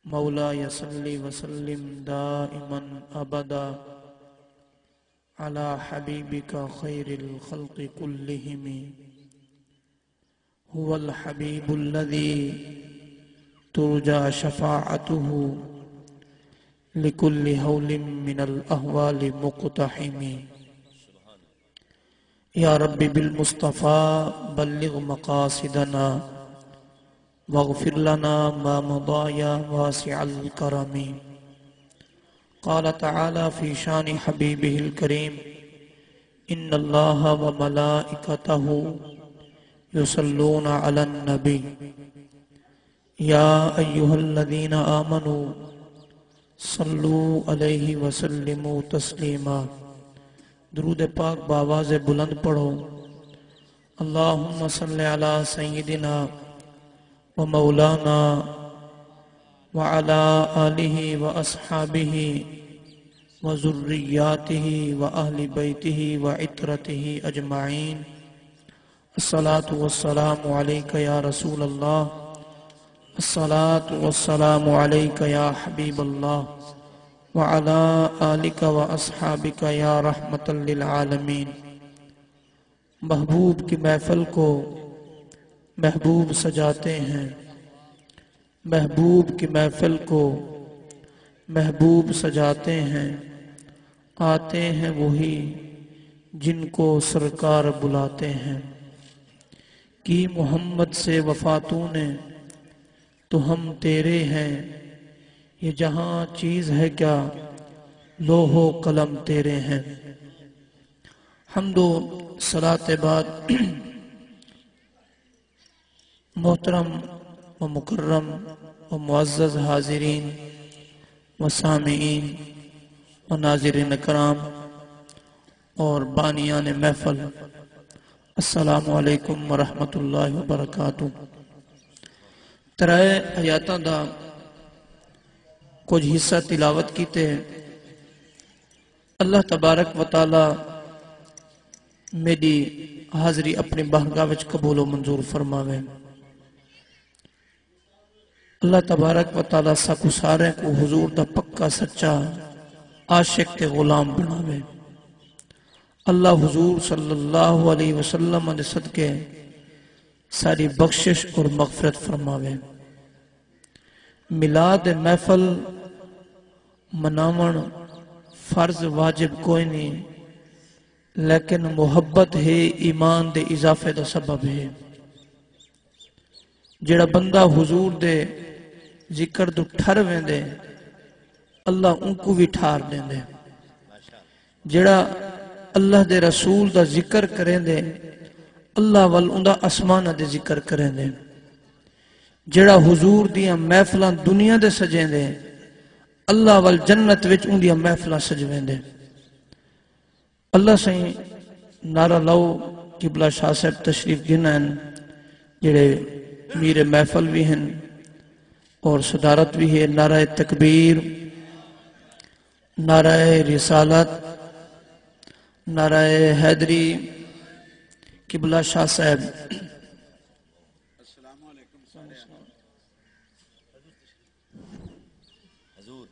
مولاي صل وسلم دائما أبدا على حبيبك خير الخلق كلهم هو الحبيب الذي ترجى شفاعته لكل هول من الأهوال مقتحم يا رب بالمصطفى بلغ مقاصدنا واغفر لنا ما مضى يا واسع الكرم قال تعالى في شان حبيبه الكريم إن الله وملائكته يصلون على النبي يا أيها الذين آمنوا صلوا عليه وسلموا تسلیما۔ درود پاک بآواز بلند پڑھو۔ اللہم صلی علی سیدنا ومولانا وعلى آله وأصحابه وذرياته وأهل بيته وعترته أجمعين الصلاة والسلام عليك يا رسول الله الصلاة والسلام عليك يا حبيب الله وعلى آلك وأصحابك يا رحمة للعالمين۔ محبوب کی محفل کو محبوب سجاتے ہیں، محبوب کی محفل کو محبوب سجاتے ہیں، آتے ہیں وہی جن کو سرکار بلاتے ہیں۔ کی محمد سے وفا تو نے تو ہم تیرے ہیں، یہ جہاں چیز ہے کیا لوح و قلم تیرے ہیں۔ حمد و صلاۃ بعد محترم و مکرم و معزز حاضرین و سامعین و ناظرین کرام اور بانیان محفل، السلام علیکم ورحمۃ اللہ وبرکاتہ۔ ترائے آیاتاں دا کچھ حصہ تلاوت کیتے اللہ تبارک و تعالی میری حاضری اپنی بارگاہ وچ قبول و منظور فرماوے۔ اللہ تبارک و تعالی ساکو سارے کو حضور دا پکا سچا عاشق تے غلام بناوے۔ اللہ حضور صلی اللہ علیہ وسلم دے صدقے ساری بخشش اور مغفرت فرماوے۔ میلاد محفل مناون فرض واجب کوئی نہیں، لیکن محبت ہے ایمان دے اضافے دا سبب ہے۔ جڑا بندہ حضور دے ذکر دو ٹھر ویندے اللہ ان کو بھی ٹھار دیں دے، جڑا اللہ دے رسول دا ذکر کریں دے اللہ وال ان دا اسمان دے ذکر کریں دے، جڑا حضور دیاں محفلان دنیا دے سجیں دے اللہ وال جنت وچ ان دیاں محفلان سجویں دے۔ اللہ سے نعرہ لو قبلہ شاہ صاحب تشریف گنائن جڑے میر محفل بھی ہیں اور صدارت بھی ہے۔ نعرہ تکبیر، نعرہ رسالت، نعرہ حیدری، قبلہ شاہ صاحب۔ السلام علیکم حضور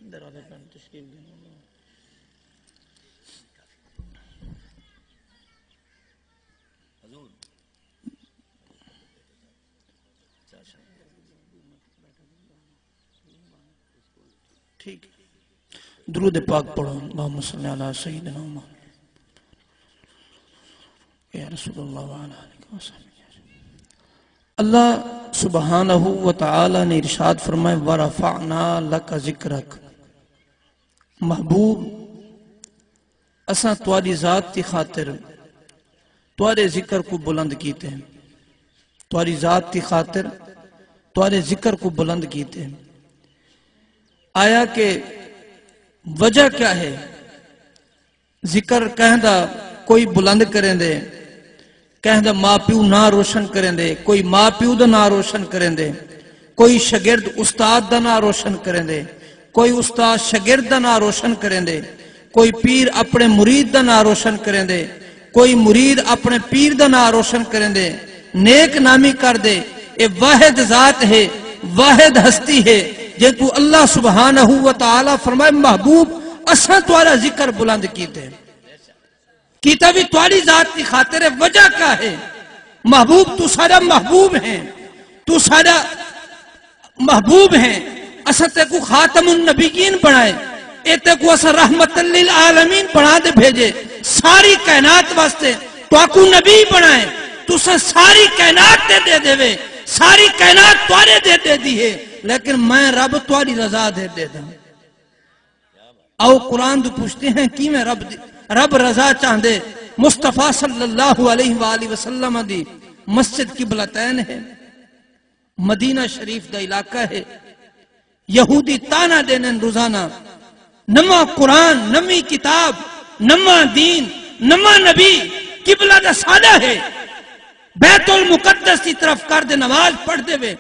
اندر آلے پہن تشریف گئے حضور ٹھیک۔ درود پاک پڑھو۔ اللہم صلی علی سیدنا محمد یا رسول اللہ وعلا علیہ وسلم۔ اللہ سبحانہ وتعالی نے ارشاد فرمائے وَرَفَعْنَا لَكَ ذِكْرَكَ۔ محبوب اساں تواڈی ذات کی خاطر تواڈے ذکر کو بلند کیتے ہیں، تواڈی ذات کی خاطر تواڈے ذکر کو بلند کیتے ہیں۔ آیا کہ وجہ کیا ہے؟ ذکر کہندہ کوئی بلند کریں دے، کہندہ ماں پیو نہ روشن کریں دے، کوئی ماں پیو دا نہ روشن کریں دے، کوئی شگرد استاد دا نہ روشن کریں دے، کوئی استاد شگرد دا نہ روشن کریں دے، کوئی پیر اپنے مرید دا نہ روشن کریں دے، کوئی مرید اپنے پیر دا نام روشن کریں دے نیک نامی کر دے اے واحد ذات ہے واحد ہستی ہے جن کو اللہ سبحانہ و تعالی فرمائے محبوب اساں تمہارا ذکر بلند کیتے کیتا بھی تمہاری ذات کی خاطر وجہ کیا ہے محبوب تو سارا محبوب ہیں تو سارا محبوب ہیں اساں تے کو خاتم النبیین بنائے اے تے کو اساں رحمت للعالمین بنا دے بھیجے ساری کائنات واسطے تو کو نبی بنائے تو ساری کائنات دے دے ساری کائنات توارے دے دی ہے لیکن میں رب تواری رضا دے دا او قرآن دو پوچھتے ہیں کی میں رب رضا چاہندے مصطفیٰ صلی اللہ علیہ وآلہ وسلم دی مسجد قبلتین ہے مدینہ شریف دا علاقہ ہے یہودی تانا دینن روزانہ نما قرآن نمی کتاب نما دین نما نبی قبلہ دا سادہ ہے بیت المقدس کی طرف کر دے نماز پڑھ دے وے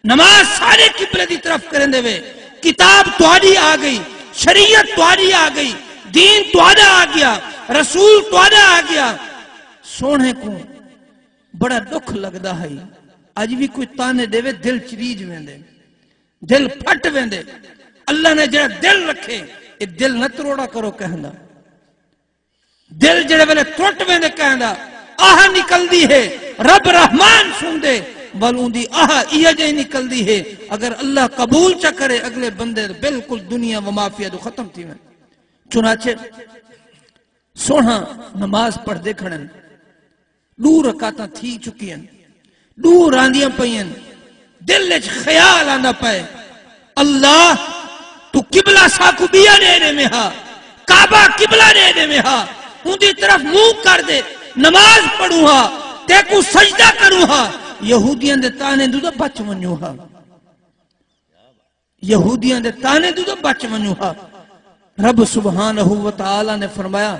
نماز سارے قبلے دی طرف کریں دے وے کتاب تواری آ گئی شریعت تواری آ گئی دین توارا آ گیا رسول توارا آ گیا سونے کو بڑا دکھ لگدا ہے آج بھی کوئی تانے دے وے دل چریج ویندے دل پھٹ ویندے اللہ نے جڑا دل رکھے یہ دل نہ تروڑا کرو کہندا دل جڑے ویلے ٹوٹ ویندے کہندا آہ نکل دی ہے رب رحمان سن دے بلوں دی آہ یہ جائے نکل دی ہے اگر اللہ قبول چا کرے اگلے بندے بالکل دنیا و مافیہ دو ختم تھی میں چنانچہ سونا نماز پڑھ دے کھڑن دو رکاتاں تھی چکی ہیں دو راندیاں پئین دل اچ خیال آندہ پائے اللہ تو قبلہ ساکو بیا رہنے میں ہا کعبہ قبلہ رہنے میں ہا ان دی طرف منہ کر دے نماز پڑھوں ہا تے کو سجدہ کروں ہا یہودیاں دے تانے دو دا بچ ونیو ہا یہودیاں دے تانے دو دا بچ ونیو ہا رب سبحانہ و تعالی نے فرمایا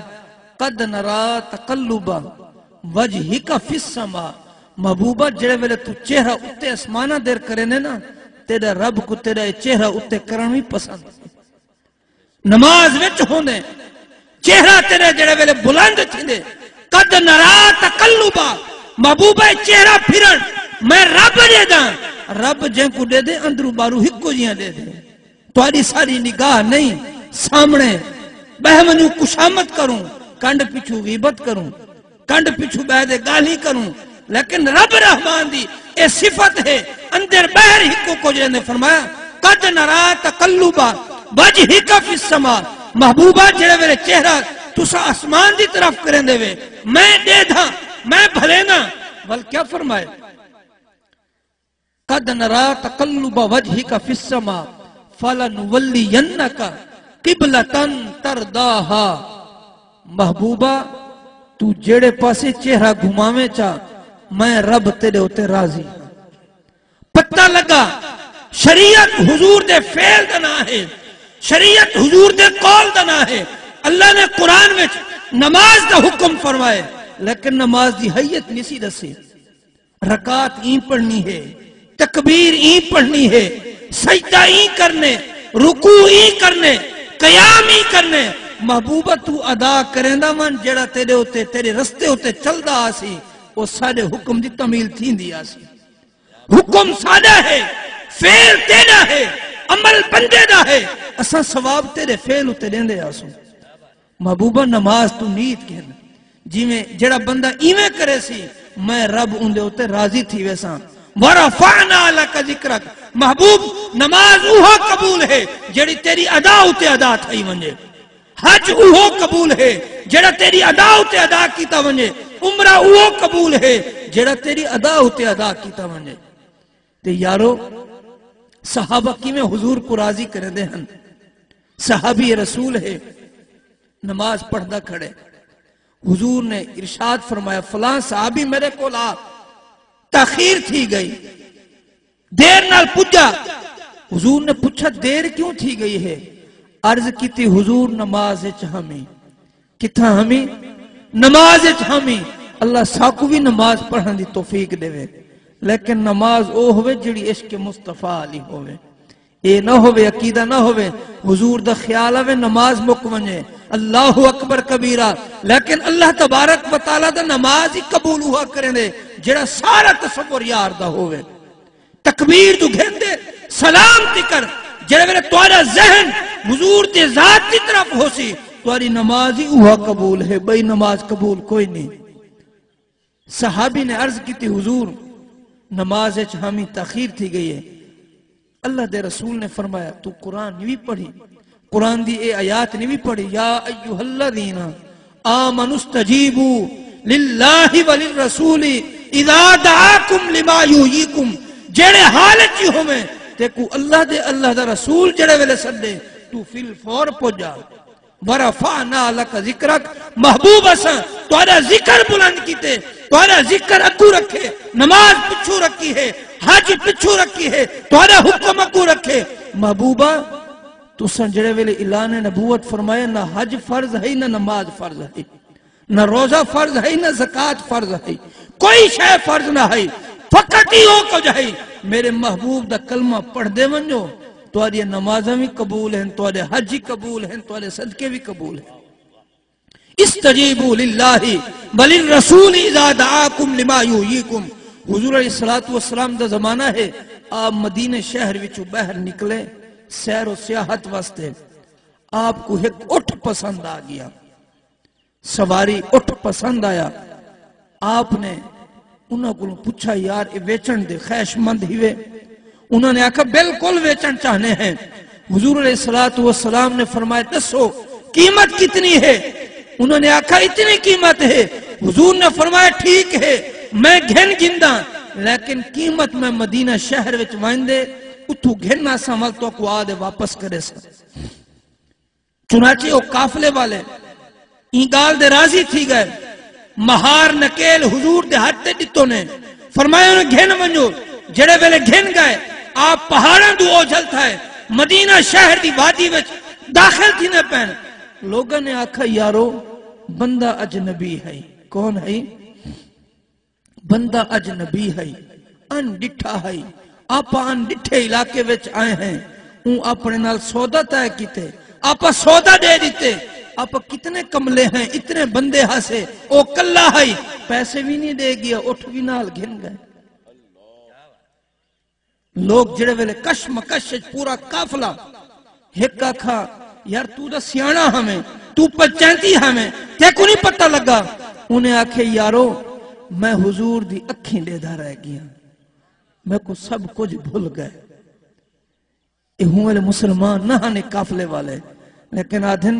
قد نرا تقلبا وجہک فی السما محبوبہ جڑے ویلے تو چہرہ اتے اسمانہ دیر کرنے نا تیرا رب کو تیرا چہرہ اتے کرنوی پسند نماز وچ ہوندے چہرہ تیرے جڑے ویلے بلند تھی دے قد نرا تقلبا محبوبہ چہرہ پھرن میں رب دے دا رب جن کو دے دے اندرو بارو ہکو جیاں دے دے تواری ساری نگاہ نہیں سامنے بہمنو کشامت کروں کنڈ پچھو غیبت کروں کنڈ پچھو بہدے گالی کروں لیکن رب رحمان دی اے صفت ہے اندر بہر ہکو کو جن نے فرمایا قد نرا تقلبا وجہک فی السما محبوبہ جڑے میرے چہرہ تسا آسمان دی طرف کریں دے وے میں دے دھا میں بھلے نا بل کیا فرمائے قد نرا تقلب وجہک فی السما فلنولینک قبلۃ ترضاھا محبوبہ تو جڑے پاسے چہرہ گھماویں چا میں رب تیرے ہوتے راضی پتہ لگا شریعت حضور دے فعل دنا ہے شریعت حضور دے قول دنا ہے اللہ نے قرآن میں نماز دا حکم فرمائے لیکن نماز دی حیت نسی دسے رکعت این پڑھنی ہے تکبیر این پڑھنی ہے سجدہ این کرنے رکوع این کرنے قیام این کرنے محبوبہ تو ادا کریں دا من جڑا تیرے ہوتے تیرے رستے ہوتے چل دا آسی وہ سارے حکم دی تمیل تھین دی آسی حکم سادہ ہے فعل تیرا ہے عمل بندے دا ہے اساں ثواب تیرے فعل ہوتے دیں دے آسوں محبوبہ نماز تو نیت کہنا جی میں جڑا بندہ ایویں کرے سی میں رب ان دے ہوتے راضی تھی ویسا وَرَفَعْنَا لَكَ ذِكْرَكَ محبوب نماز اوہو قبول ہے جڑی تیری ادا ہوتے ادا تھائی ونجے حج اوہو قبول ہے جڑا تیری ادا ہوتے ادا کیتا ونجے عمرہ اوہو قبول ہے جڑا تیری ادا ہوتے ادا کیتا ونجے تے یارو صحابہ کی میں حضور کو راضی کرے دے ہن صحابی رسول ہے نماز پڑھدا کھڑے حضور نے ارشاد فرمایا فلاں صحابی میرے کو لا تاخیر تھی گئی دیر نال پجا حضور نے پوچھا دیر کیوں تھی گئی ہے عرض کی تھی حضور نماز ہمیں کتھا ہمیں نماز ہمیں اللہ ساکو بھی نماز پڑھن دی توفیق دے وے لیکن نماز او ہوئے جڑی عشق مصطفیٰ علی ہوئے اے نہ ہوئے عقیدہ نہ ہوئے حضور دا خیال ہوئے نماز مک ونجے اللہ اکبر کبیرہ، لیکن اللہ تبارک و تعالیٰ دا نماز ہی قبول ہوا کریں دے جڑا سارا تصور یار دا ہوئے. تکبیر تو گھندے سلام تکر جڑے ویلے تمہارا ذہن حضور دے ذات کی طرف ہو سی تمہاری نماز ہی ہوا قبول ہے، بھئی نماز قبول کوئی نہیں. صحابی نے عرض کی تھی حضور نماز ہمیں تاخیر تھی گئی ہے. اللہ دے رسول نے فرمایا تو قرآن نہیں بھی پڑھی، قرآن دی اے آیات نہیں بھی پڑھی، یا ایوہ الذین آمنوا استجیبوا للہ وللرسول اذا دعاکم لما یحییکم. جڑے حالت ہی ہوئے تے کو اللہ دا رسول جڑے ویلے سدے تو فی الفور پہنچا. ورفعنا لک ذکرک، محبوب اساں تہاڈا ذکر بلند کیتے، تہاڈا ذکر اگو رکھے، نماز پچھو رکھی ہے، حج پچھو رکھی ہے، تہاڈا حکم اگو رکھے. محبوبہ تساں جڑے ویلے اعلان نبوت فرمایا نہ حج فرض ہے نہ نماز فرض ہے، نہ روزہ فرض ہے نہ زکات فرض ہے، کوئی شے فرض نہ ہے، فقط ہی ہو کچھ ہے میرے محبوب دا کلمہ پڑھ دے ونجو تہاڈی نمازاں بھی قبول ہیں، تہاڈے حج قبول ہیں، تہاڈے صدقے بھی قبول ہیں. استجیبوا للہ وللرسول اذا دعاکم لما یحییکم. حضور علیہ السلام دا زمانہ ہے، آپ مدینہ شہر وچوں باہر نکلے سیر و سیاحت واسطے. آپ کو ایک اٹھ پسند آ گیا، سواری اٹھ پسند آیا. آپ نے انہوں کو پوچھا یار یہ ویچن دے خیش مند ہوئے؟ انہوں نے آکھا بالکل ویچن چاہنے ہیں. حضور علیہ السلام نے فرمایا دسو قیمت کتنی ہے؟ انہوں نے آکھا اتنی قیمت ہے. حضور نے فرمایا ٹھیک ہے میں گھن گندہ، لیکن قیمت میں مدینہ شہر وچ وائندے اتھو گھننا سامل تو کو آدھے واپس کرے سا. چنانچہ وہ قافلے والے این گال دے راضی تھی گئے. مہار نکیل حضور دے ہاتھ تے دتوں نے فرمایا انہیں گھن ونجو. جڑے ویلے گھن گئے آپ پہاڑاں دو اوجھل تھا ہے، مدینہ شہر دی وادی وچ داخل تھی نہ پہن. لوگوں نے آکھا یارو بندہ اجنبی ہے. کون ہے؟ بندہ اجنبی ہے، ان ڈٹھا ہے. آپ ان ڈٹھے علاقے وچ آئے ہیں، اون اپنے نال سودا طے کیتے، آپ سودا دے دیتے. آپ کتنے کملے ہیں، اتنے بندے ہاسے، او کلا ہے، پیسے بھی نہیں دے گیا، اٹھ بھی نال گھن گئے. لوگ جڑے ویلے کش مکش پورا قافلہ ایک آکھا یار تو دا سیانا ہمیں، تو پچینتی ہمیں، تے کو نہیں پتہ لگا. انہیں آکھے یارو میں حضور دی اکھیں دے دھا رہ گیا، میں کو سب کچھ بھول گئے. یہ ہوں والے مسلمان نہ ہانے قافلے والے، لیکن آدھن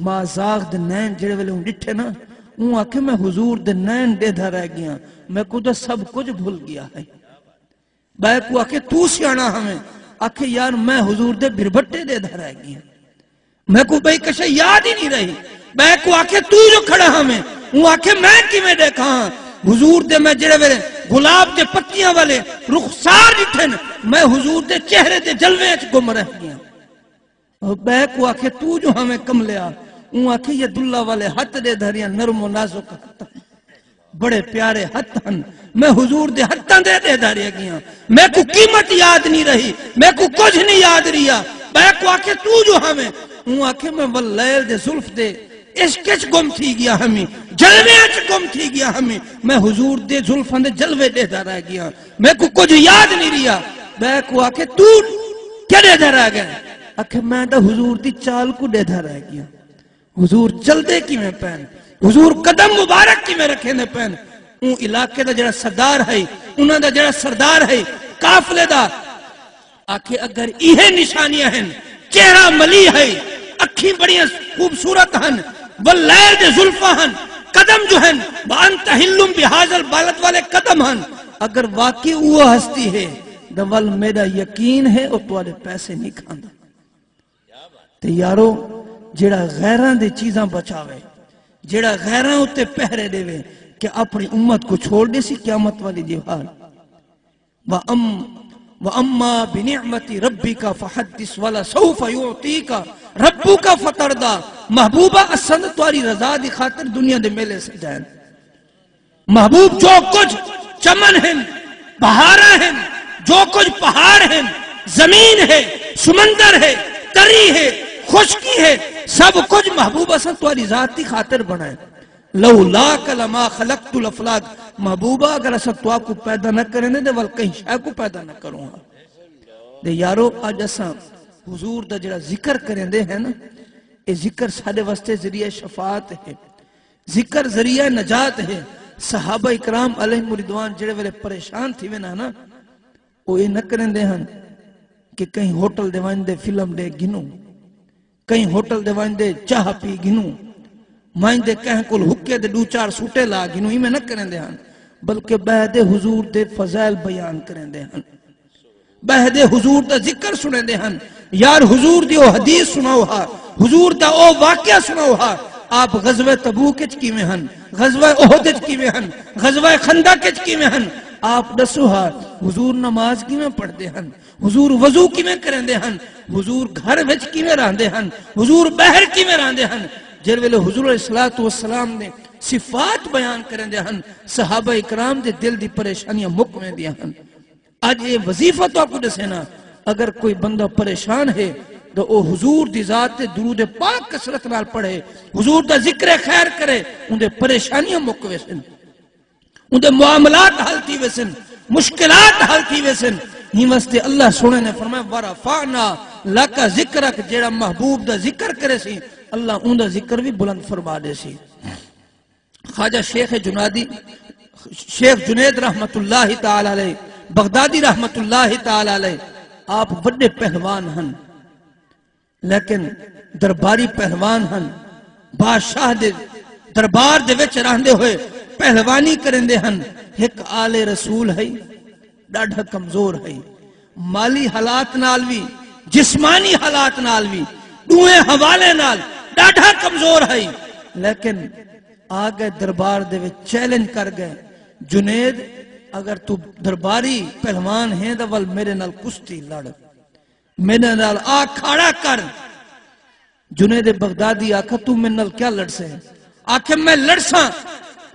ماں زاغ دے نین جڑے والے ہوں ڈٹھے نا، ہوں آکھے میں حضور دے نین دے دھا رہ گیا، میں کو دا سب کچھ بھول گیا ہے. بھائی کو آکھے تو سیانا ہمیں، آکھے یار میں حضور دے بربٹے دے دھا رہ گیا، میں کو بھائی کشے یاد ہی نہیں رہی. بھائی کو آکھے تو جو کھڑا ہمیں، ہوں آکھے میں کی میں دیکھا ہاں حضور دے میں جڑے ویلے گلاب دے پتیاں والے رخسار ڈٹھن، میں حضور دے چہرے دے جلوے اچ گم رہ گیا. بے کو آکھے تو جو ہمیں کم لیا، اون آکھے یہ دلہ والے ہاتھ دے دھریاں نرم و نازک ہاتھ بڑے پیارے ہاتھ ہن، میں حضور دے ہاتھاں دے دھریا گیا، میں کو قیمت یاد نہیں رہی، میں کو کچھ نہیں یاد رہیا. بے کو آکھے تو جو ہمیں، اون آکھے میں واللیل دے زلف دے عشقچ گم تھی گیا ہمیں، جلوے اچ گم تھی گیا ہمیں، میں حضور دے زلفاں دے جلوے دے دھا رہ گیا، میں کو کچھ یاد نہیں رہیا. بے کو آکھے تو کیا دے دھا رہ گیا؟ آکھے میں دا حضور دی چال کو دے دھا رہ گیا. حضور چل دے کی میں پہن، حضور قدم مبارک کی میں رکھے نے پہن. اون علاقے دا جڑا سردار ہے، انہاں دا جڑا سردار ہے قافلے دا، آکھے اگر یہ نشانیاں ہیں، چہرہ ملی ہے، اکھیں بڑیاں خوبصورت ہن، واللیل دے زلفاں ہن، قدم جو ہیں وانت حلم بحاظل بالت والے قدم ہن، اگر واقعی وہ ہستی ہے دول میرا یقین ہے اور توڑے پیسے نہیں کھاندہ. تے یارو جڑا غیران دے چیزاں بچاوے، جڑا غیران ہوتے پہرے دے وے کہ اپنی امت کو چھوڑ دے سی قیامت والی دیوار. وَأَمَّا بِنِعْمَةِ رَبِّكَ فَحَدِّثْ وَلَا سَوْفَ يُعْطِيكَ رَبُّكَ فَتَرْضَى. محبوبہ اسند تواری رضا دی خاطر دنیا دے میلے سے جائیں. محبوب جو کچھ چمن ہیں، پہاڑاں ہیں، جو کچھ پہاڑ ہیں، زمین ہے، سمندر ہے، تری ہے، خشکی ہے، سب کچھ محبوب اساں تمہاری ذات کی خاطر بنائے لولاک لما خلقت الافلاک محبوبہ اگر اساں تو کو پیدا نہ کریں دے ول کہیں شے کو پیدا نہ کروں ہاں دے یارو اج اساں حضور دا جڑا ذکر کریں دے ہیں نا اے ذکر سارے واسطے ذریعہ شفاعت ہے ذکر ذریعہ نجات ہے صحابہ اکرام علیہ رضوان جڑے ویلے پریشان تھی وینا نا وہ یہ نہ کریں دے ہن کہ کہیں ہوٹل دے وائن دے فلم دے گنوں کہیں ہوٹل دے وائن دے چاہ پی گنوں مائن دے کہیں کل حکے دے دو چار سوٹے لا گنوں ہی میں نہ کریں دے ہن بلکہ بہد حضور دے فضائل بیان کریں دے ہن بہد حضور دا ذکر سنے دے ہن یار حضور دی او حدیث سناؤ ہا حضور دا او واقعہ سناؤ ہا آپ غزوہ تبوک کی میں ہن غزوہ احد کی میں ہن غزوہ خندق کی میں ہن آپ دسو ہا حضور نماز کی میں پڑھ دے ہن حضور وضو کی میں کریں دے ہن حضور گھر وچ کی میں رہن دے ہن حضور بہر کی میں رہن دے ہن جر ویلے حضور علیہ السلام نے صفات بیان کریں دے ہن صحابہ اکرام دے دل دی پریشانیاں مکمیں دیا ہن آج یہ وظیفہ تو آپ کو دسینا اگر کوئی بندہ پریشان ہے تو او حضور دی ذات تے درود پاک کثرت نال پڑھے حضور دا ذکر خیر کرے ان دے پریشانیاں مکوے سن ان دے معاملات حل تھی ویسن مشکلات حل تھی ویسن ہی واسطے اللہ سونے نے فرمایا ورفعنا لکا ذکرک جیڑا محبوب دا ذکر کرے سی اللہ ان دا ذکر بھی بلند فرما دے سی خواجہ شیخ جنید رحمت اللہ تعالی علیہ بغدادی رحمت اللہ تعالی علیہ آپ بڑے پہلوان ہن لیکن درباری پہلوان ہن بادشاہ دے دربار دے وچ رہندے ہوئے پہلوانی کرندے ہن ایک آل رسول ہے ڈاڑھا کمزور ہے مالی حالات نال بھی جسمانی حالات نال بھی دوئے حوالے نال ڈاڑھا کمزور ہے لیکن آگے دربار دے وچ چیلنج کر گئے جنید اگر تو درباری پہلوان ہیں تو ول میرے نال کشتی لڑ میرے نال آ کھاڑا کر جنید بغدادی آکھا تو میرے نال کیا لڑ سے آکھے میں لڑساں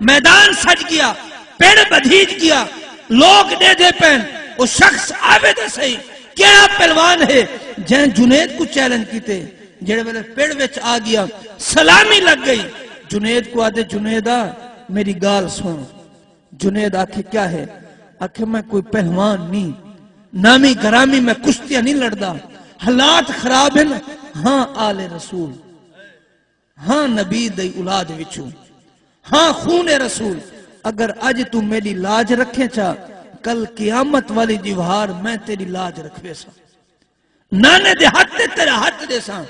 میدان سج گیا پیڑ بدھیج گیا لوگ دے دے پین وہ شخص آوے دے سہی کیا پہلوان ہے جہاں جنید کو چیلنج کیتے جڑے میں پیڑ وچ آ گیا سلامی لگ گئی جنید کو آدھے جنیدہ میری گال سن جنید آکھے کیا ہے آکھے میں کوئی پہلوان نہیں نامی گرامی میں کشتیاں نہیں لڑدا حالات خراب ہیں ہاں آل رسول ہاں نبی دی اولاد وچوں ہاں خون رسول اگر آج تو میری لاج رکھے چاہ کل قیامت والی دیوار میں تیری لاج رکھوے سا نانے دے ہاتھ تیرا ہاتھ دے سا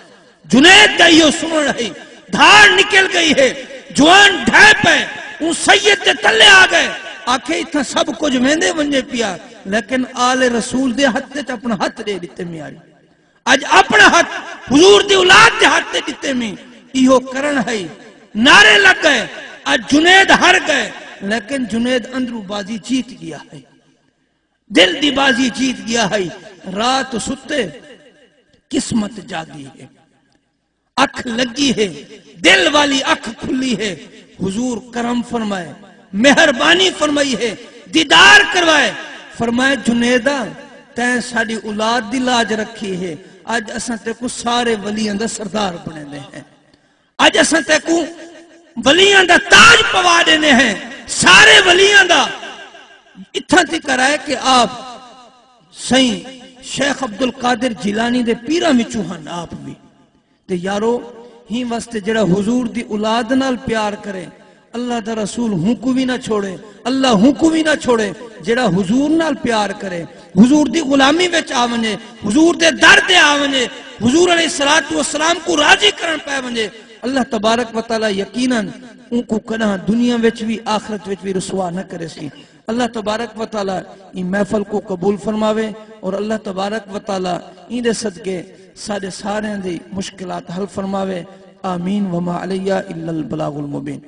جنید دا یہ سن رہی دھار نکل گئی ہے جوان ڈھائے پہ ان سید دے تلے آ گئے آکھے اتنا سب کچھ ویندے ونجے پیا لیکن آل رسول دے ہاتھ تے اپنا ہاتھ دے دیتے میں آئی آج اپنا ہاتھ حضور دی اولاد دے ہاتھ دے دیتے میں ایہو کرن ہے نعرے لگ گئے آج جنید ہر گئے لیکن جنید اندرو بازی جیت گیا ہے دل دی بازی جیت گیا ہے رات ستے قسمت جاگی ہے اکھ لگی ہے دل والی اکھ کھلی ہے حضور کرم فرمائے مہربانی فرمائی ہے دیدار کروائے فرمائے جنیدہ تین ساڑی اولاد دی لاج رکھی ہے آج اساں تے کو سارے ولیاں دا سردار بنے دے ہیں آج اساں تے کو ولیاں دا تاج پوا دینے ہیں سارے ولیاں دا اتھا تھی کرائے کہ آپ سائیں شیخ عبدالقادر جیلانی دے پیرہ میں چوہن آپ بھی تے یارو ہی واسطے جڑا حضور دی اولاد نال پیار کرے اللہ دا رسول ہوں کو بھی نہ چھوڑے اللہ ہوں کو بھی نہ چھوڑے جڑا حضور نال پیار کرے حضور دی غلامی وچ آونجے حضور دے در دے آونجے حضور علیہ السلام کو راضی کرن پہ ونجے اللہ تبارک و تعالی یقیناً ان کو کنا دنیا وچ بھی آخرت وچ بھی رسوا نہ کرے سی اللہ تبارک و تعالی ان محفل کو قبول فرماوے اور اللہ تبارک و تعالی ان دے صدقے سارے دی مشکلات حل فرماوے آمین وما علیہ الا البلاغ المبین